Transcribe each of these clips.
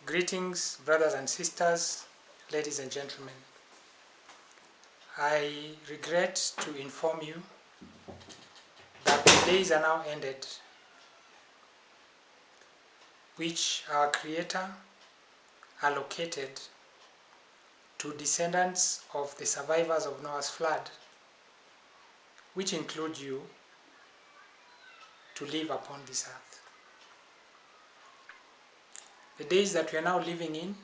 Greetings, brothers and sisters, ladies and gentlemen. I regret to inform you that the days are now ended, which our Creator allocated to descendants of the survivors of Noah's flood, which include you, to live upon this earth. The days that we are now living in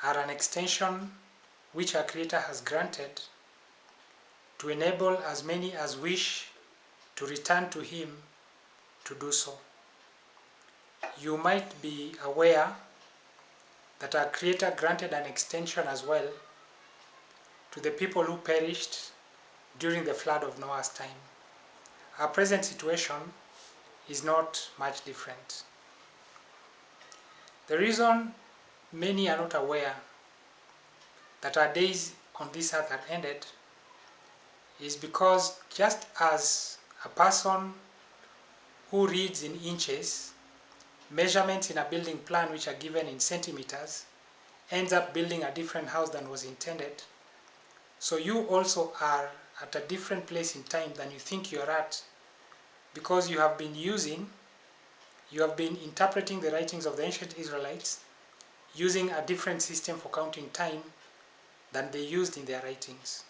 are an extension which our Creator has granted to enable as many as wish to return to Him to do so. You might be aware that our Creator granted an extension as well to the people who perished during the flood of Noah's time. Our present situation is not much different. The reason many are not aware that our days on this earth are ended is because just as a person who reads in inches, measurements in a building plan which are given in centimeters, ends up building a different house than was intended, so you also are at a different place in time than you think you are at, because you have been interpreting the writings of the ancient Israelites using a different system for counting time than they used in their writings.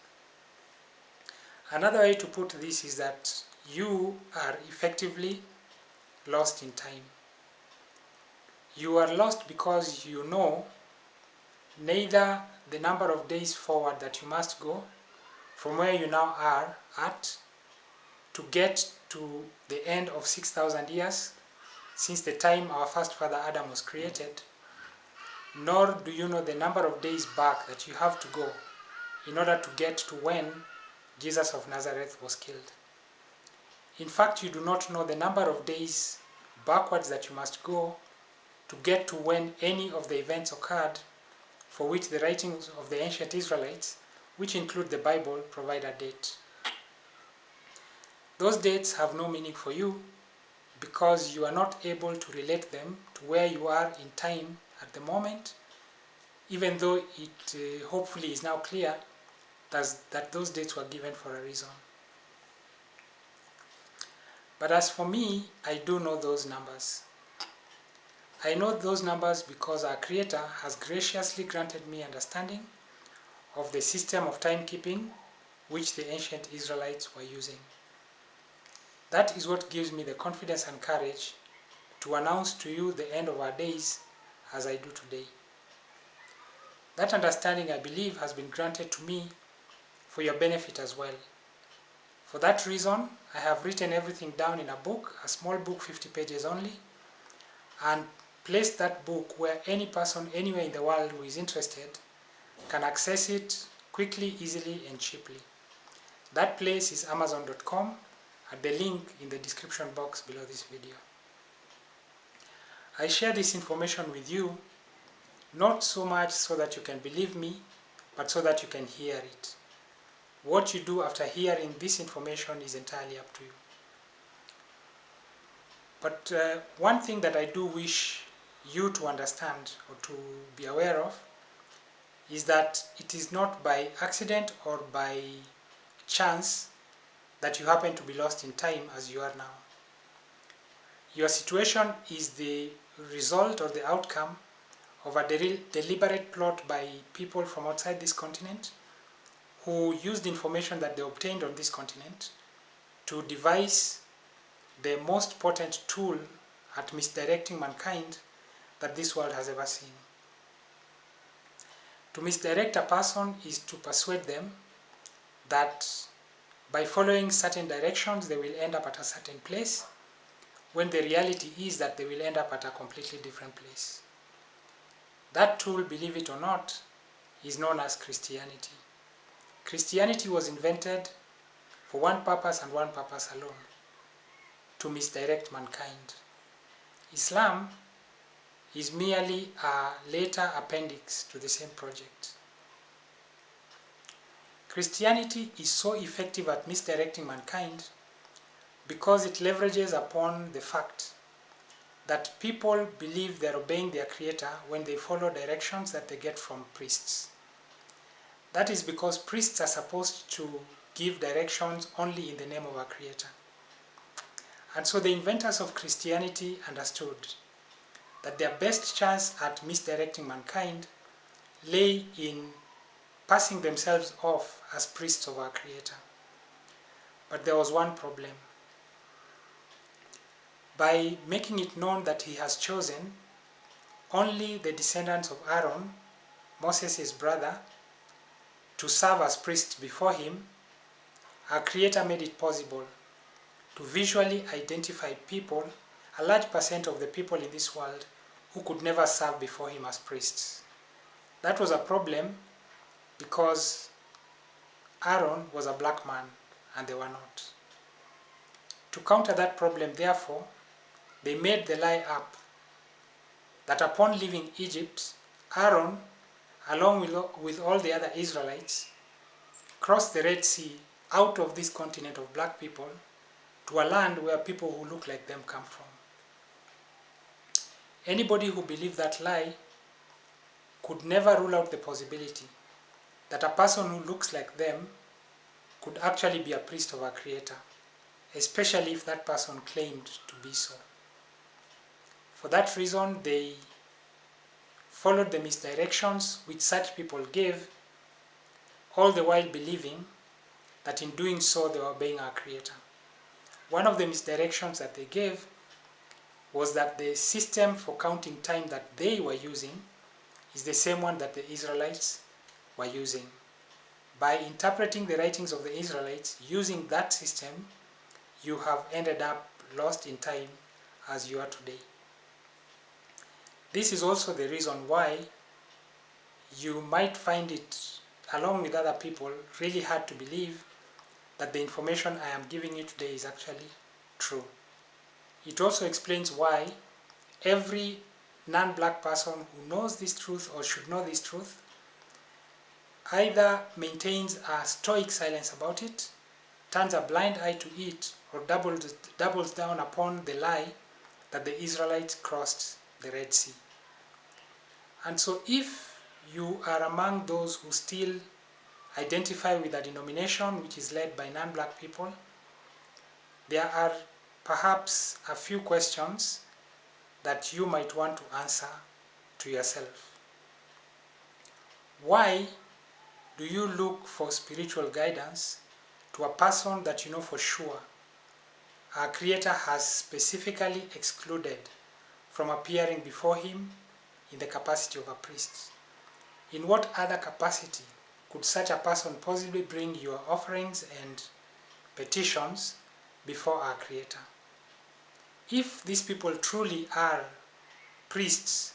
Another way to put this is that you are effectively lost in time. You are lost because you know neither the number of days forward that you must go from where you now are at to get to the end of 6,000 years since the time our first father Adam was created, nor do you know the number of days back that you have to go in order to get to when Jesus of Nazareth was killed. In fact, you do not know the number of days backwards that you must go to get to when any of the events occurred for which the writings of the ancient Israelites, which include the Bible, provide a date. Those dates have no meaning for you because you are not able to relate them to where you are in time at the moment, even though it hopefully is now clear that those dates were given for a reason. But as for me, I do know those numbers. I know those numbers because our Creator has graciously granted me understanding of the system of timekeeping which the ancient Israelites were using. That is what gives me the confidence and courage to announce to you the end of our days as I do today. That understanding, I believe, has been granted to me for your benefit as well. For that reason, I have written everything down in a book, a small book, 50 pages only, and placed that book where any person anywhere in the world who is interested can access it quickly, easily, and cheaply. That place is Amazon.com, at the link in the description box below this video. I share this information with you not so much so that you can believe me, but so that you can hear it. What you do after hearing this information is entirely up to you. But one thing that I do wish you to understand or to be aware of is that it is not by accident or by chance that you happen to be lost in time as you are now. Your situation is the result or the outcome of a deliberate plot by people from outside this continent who used information that they obtained on this continent to devise the most potent tool at misdirecting mankind that this world has ever seen. To misdirect a person is to persuade them that by following certain directions they will end up at a certain place, when the reality is that they will end up at a completely different place. That tool, believe it or not, is known as Christianity. Christianity was invented for one purpose and one purpose alone: to misdirect mankind. Islam is merely a later appendix to the same project. Christianity is so effective at misdirecting mankind because it leverages upon the fact that people believe they're obeying their Creator when they follow directions that they get from priests. That is because priests are supposed to give directions only in the name of our Creator. And so the inventors of Christianity understood that their best chance at misdirecting mankind lay in passing themselves off as priests of our Creator. But there was one problem. By making it known that he has chosen only the descendants of Aaron, Moses' brother, to serve as priests before him, our Creator made it possible to visually identify people, a large percent of the people in this world, who could never serve before him as priests. That was a problem because Aaron was a black man and they were not. To counter that problem, therefore, they made the lie up that upon leaving Egypt, Aaron, along with all the other Israelites, crossed the Red Sea out of this continent of black people to a land where people who look like them come from. Anybody who believed that lie could never rule out the possibility that a person who looks like them could actually be a priest of our Creator, especially if that person claimed to be so. For that reason, they followed the misdirections which such people gave, all the while believing that in doing so they were obeying our Creator. One of the misdirections that they gave was that the system for counting time that they were using is the same one that the Israelites were using. By interpreting the writings of the Israelites using that system, you have ended up lost in time as you are today. This is also the reason why you might find it, along with other people, really hard to believe that the information I am giving you today is actually true. It also explains why every non-black person who knows this truth or should know this truth either maintains a stoic silence about it, turns a blind eye to it, or doubles down upon the lie that the Israelites crossed the Red Sea. And so if you are among those who still identify with a denomination which is led by non-black people, there are perhaps a few questions that you might want to answer to yourself. Why do you look for spiritual guidance to a person that you know for sure our Creator has specifically excluded from appearing before him in the capacity of a priest? In what other capacity could such a person possibly bring your offerings and petitions before our Creator? If these people truly are priests,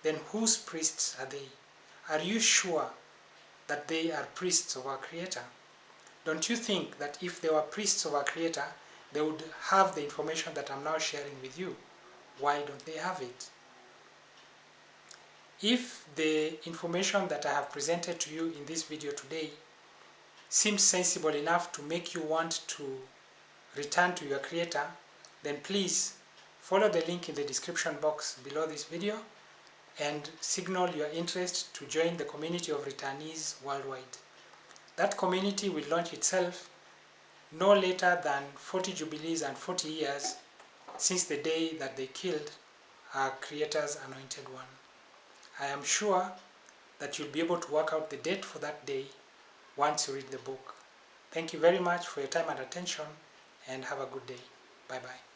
then whose priests are they? Are you sure that they are priests of our Creator? Don't you think that if they were priests of our Creator, they would have the information that I'm now sharing with you? Why don't they have it? If the information that I have presented to you in this video today seems sensible enough to make you want to return to your Creator, then please follow the link in the description box below this video and signal your interest to join the community of returnees worldwide. That community will launch itself no later than 40 jubilees and 40 years since the day that they killed our Creator's anointed one. I am sure that you'll be able to work out the date for that day once you read the book. Thank you very much for your time and attention, and have a good day. Bye-bye.